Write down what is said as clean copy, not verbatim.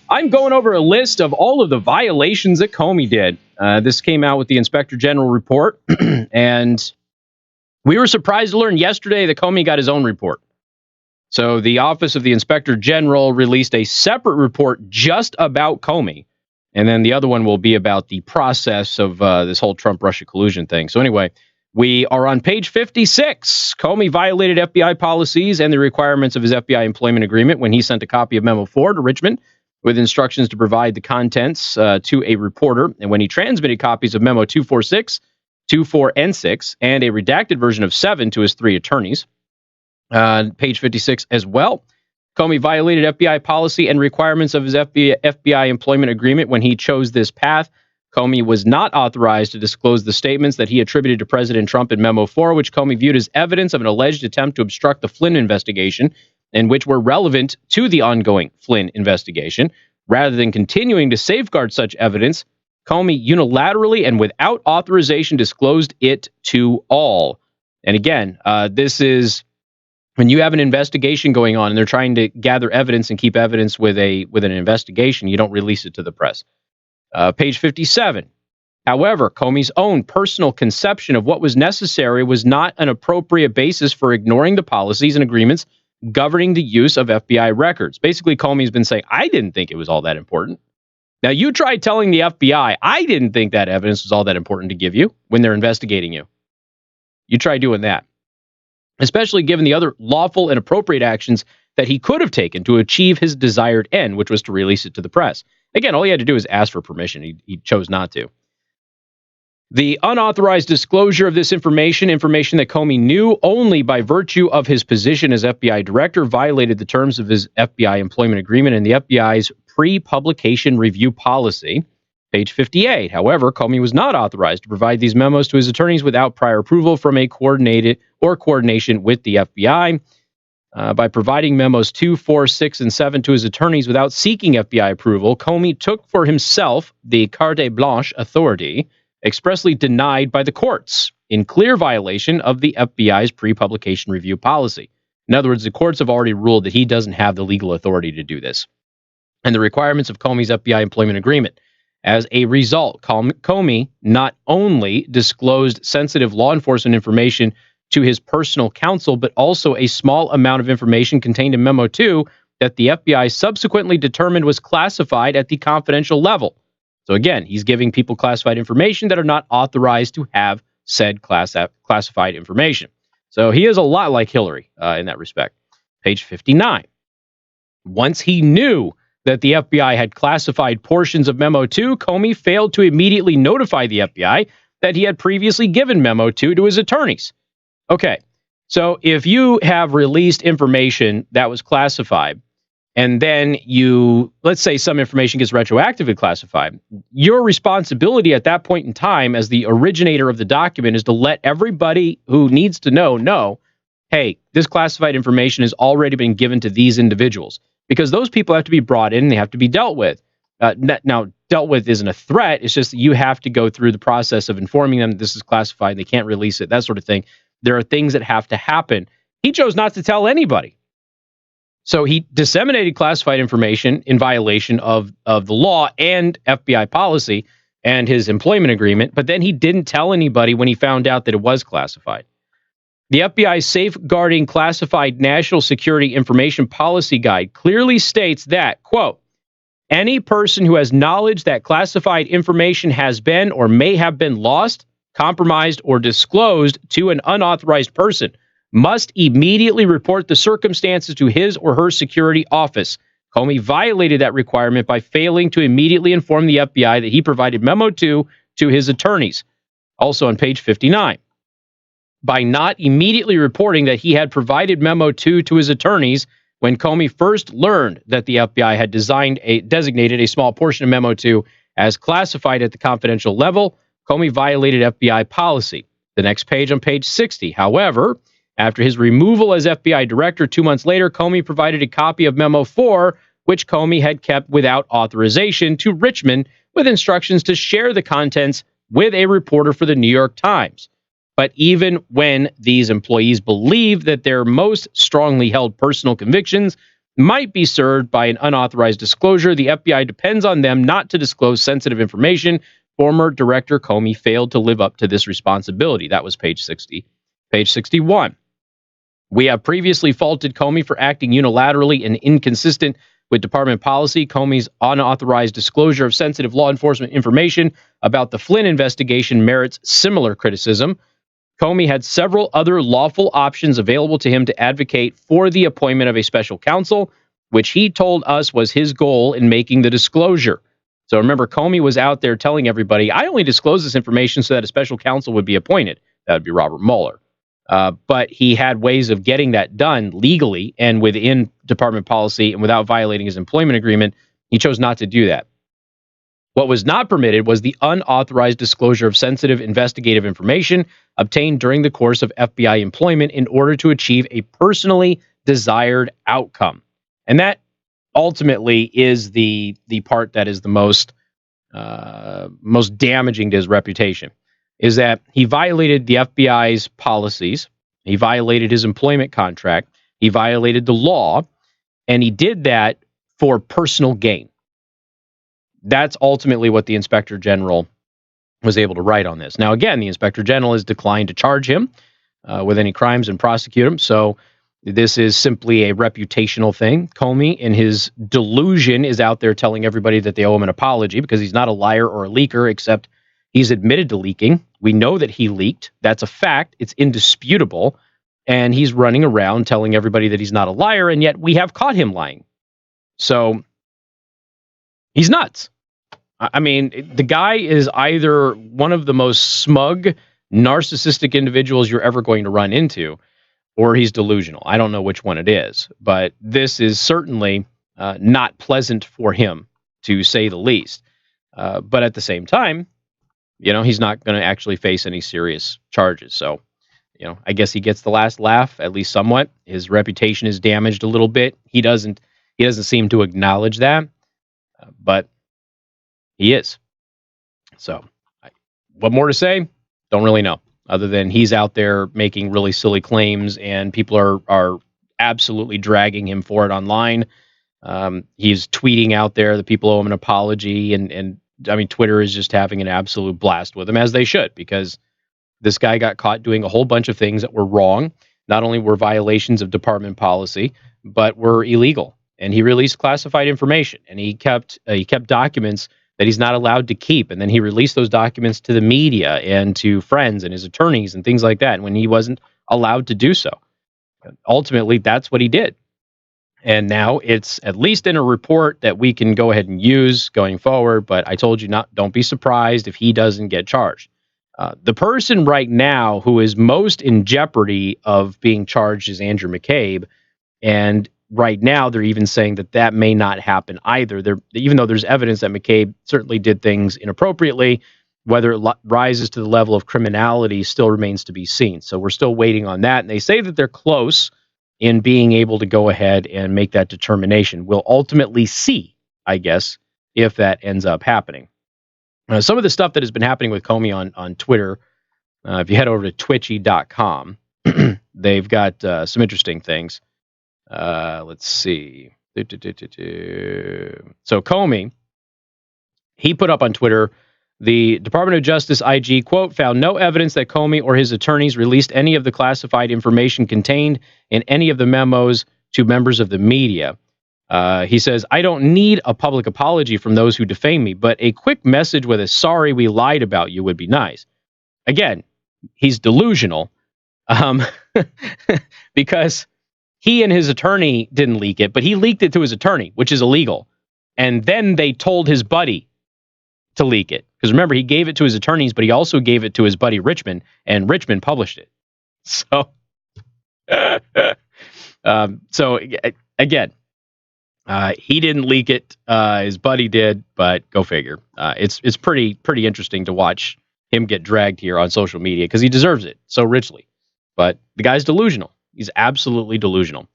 I'm going over a list of all of the violations that Comey did. This came out with the Inspector General report, and we were surprised to learn yesterday that Comey got his own report. So the Office of the Inspector General released a separate report just about Comey, and then the other one will be about the process of this whole Trump-Russia collusion thing. So anyway, we are on page 56. Comey violated FBI policies and the requirements of his FBI employment agreement when he sent a copy of Memo 4 to Richmond with instructions to provide the contents to a reporter, and when he transmitted copies of Memo 246, 24, and 6, and a redacted version of 7 to his 3 attorneys. Page 56 as well. Comey violated FBI policy and requirements of his FBI employment agreement when he chose this path. Comey was not authorized to disclose the statements that he attributed to President Trump in Memo 4, which Comey viewed as evidence of an alleged attempt to obstruct the Flynn investigation, and which were relevant to the ongoing Flynn investigation. Rather than continuing to safeguard such evidence, Comey unilaterally and without authorization disclosed it to all. And again, this is when you have an investigation going on and they're trying to gather evidence and keep evidence with an investigation, you don't release it to the press. Page 57. However, Comey's own personal conception of what was necessary was not an appropriate basis for ignoring the policies and agreements governing the use of FBI records. Basically, Comey's been saying, I didn't think it was all that important. Now, you tried telling the FBI, I didn't think that evidence was all that important to give you when they're investigating you. You try doing that, especially given the other lawful and appropriate actions that he could have taken to achieve his desired end, which was to release it to the press. Again, all he had to do is ask for permission. He chose not to. The unauthorized disclosure of this information that Comey knew only by virtue of his position as FBI director, violated the terms of his FBI employment agreement and the FBI's pre-publication review policy. Page 58. However, Comey was not authorized to provide these memos to his attorneys without prior approval from a coordination with the FBI. By providing memos 2, 4, 6, and 7 to his attorneys without seeking FBI approval, Comey took for himself the carte blanche authority expressly denied by the courts, in clear violation of the FBI's pre-publication review policy. In other words, the courts have already ruled that he doesn't have the legal authority to do this, and the requirements of Comey's FBI employment agreement. As a result, Comey not only disclosed sensitive law enforcement information to his personal counsel, but also a small amount of information contained in Memo 2 that the FBI subsequently determined was classified at the confidential level. So again, he's giving people classified information that are not authorized to have said classified information. So he is a lot like Hillary in that respect. Page 59. Once he knew that the FBI had classified portions of Memo 2, Comey failed to immediately notify the FBI that he had previously given Memo 2 to his attorneys. Okay, so if you have released information that was classified, and then let's say some information gets retroactively classified, your responsibility at that point in time as the originator of the document is to let everybody who needs to know, hey, this classified information has already been given to these individuals, because those people have to be brought in and they have to be dealt with. Now, dealt with isn't a threat. It's just that you have to go through the process of informing them that this is classified and they can't release it, that sort of thing. There are things that have to happen. He chose not to tell anybody. So he disseminated classified information in violation of the law and FBI policy and his employment agreement, but then he didn't tell anybody when he found out that it was classified. The FBI's Safeguarding Classified National Security Information Policy Guide clearly states that, quote, any person who has knowledge that classified information has been or may have been lost, compromised, or disclosed to an unauthorized person must immediately report the circumstances to his or her security office. Comey violated that requirement by failing to immediately inform the FBI that he provided Memo 2 to his attorneys. Also on page 59. By not immediately reporting that he had provided Memo 2 to his attorneys when Comey first learned that the FBI had designated a small portion of Memo 2 as classified at the confidential level, Comey violated FBI policy. The next page on page 60. However, after his removal as FBI director 2 months later, Comey provided a copy of Memo 4, which Comey had kept without authorization, to Richmond with instructions to share the contents with a reporter for the New York Times. But even when these employees believed that their most strongly held personal convictions might be served by an unauthorized disclosure. The FBI depends on them not to disclose sensitive information. Former Director Comey failed to live up to this responsibility. That was page 60. Page 61. We have previously faulted Comey for acting unilaterally and inconsistent with department policy. Comey's unauthorized disclosure of sensitive law enforcement information about the Flynn investigation merits similar criticism. Comey had several other lawful options available to him to advocate for the appointment of a special counsel, which he told us was his goal in making the disclosure. So remember, Comey was out there telling everybody, I only disclose this information so that a special counsel would be appointed. That would be Robert Mueller. But he had ways of getting that done legally and within department policy and without violating his employment agreement. He chose not to do that. What was not permitted was the unauthorized disclosure of sensitive investigative information obtained during the course of FBI employment in order to achieve a personally desired outcome. And that ultimately is the part that is the most damaging to his reputation, is that he violated the FBI's policies, he violated his employment contract, he violated the law, and he did that for personal gain. That's ultimately what the Inspector General was able to write on this. Now, again, the Inspector General has declined to charge him with any crimes and prosecute him, so this is simply a reputational thing. Comey, in his delusion, is out there telling everybody that they owe him an apology because he's not a liar or a leaker, except he's admitted to leaking. We know that he leaked. That's a fact. It's indisputable. And he's running around telling everybody that he's not a liar, and yet we have caught him lying. So he's nuts. I mean, the guy is either one of the most smug, narcissistic individuals you're ever going to run into, or he's delusional. I don't know which one it is, but this is certainly not pleasant for him, to say the least. But at the same time, he's not going to actually face any serious charges. So, I guess he gets the last laugh, at least somewhat. His reputation is damaged a little bit. He doesn't seem to acknowledge that, but he is. So, what more to say? Don't really know, other than he's out there making really silly claims, and people are absolutely dragging him for it online. He's tweeting out there that people owe him an apology, and I mean, Twitter is just having an absolute blast with him, as they should, because this guy got caught doing a whole bunch of things that were wrong. Not only were violations of department policy, but were illegal. And he released classified information, and he kept documents that he's not allowed to keep. And then he released those documents to the media and to friends and his attorneys and things like that when he wasn't allowed to do so. Ultimately, that's what he did. And now it's at least in a report that we can go ahead and use going forward. But I told you, don't be surprised if he doesn't get charged. The person right now who is most in jeopardy of being charged is Andrew McCabe. And right now, they're even saying that may not happen either. Even though there's evidence that McCabe certainly did things inappropriately, whether it rises to the level of criminality still remains to be seen. So we're still waiting on that. And they say that they're close in being able to go ahead and make that determination. We'll ultimately see, I guess, if that ends up happening. Some of the stuff that has been happening with Comey on Twitter, if you head over to twitchy.com, they've got some interesting things. Let's see. So Comey, he put up on Twitter, the Department of Justice IG, quote, found no evidence that Comey or his attorneys released any of the classified information contained in any of the memos to members of the media. He says, I don't need a public apology from those who defame me, but a quick message with a sorry we lied about you would be nice. Again, he's delusional because he and his attorney didn't leak it, but he leaked it to his attorney, which is illegal. And then they told his buddy to leak it. Because remember, he gave it to his attorneys, but he also gave it to his buddy Richmond, and Richmond published it. So, again, he didn't leak it. His buddy did, but go figure. It's pretty interesting to watch him get dragged here on social media because he deserves it so richly. But the guy's delusional. He's absolutely delusional.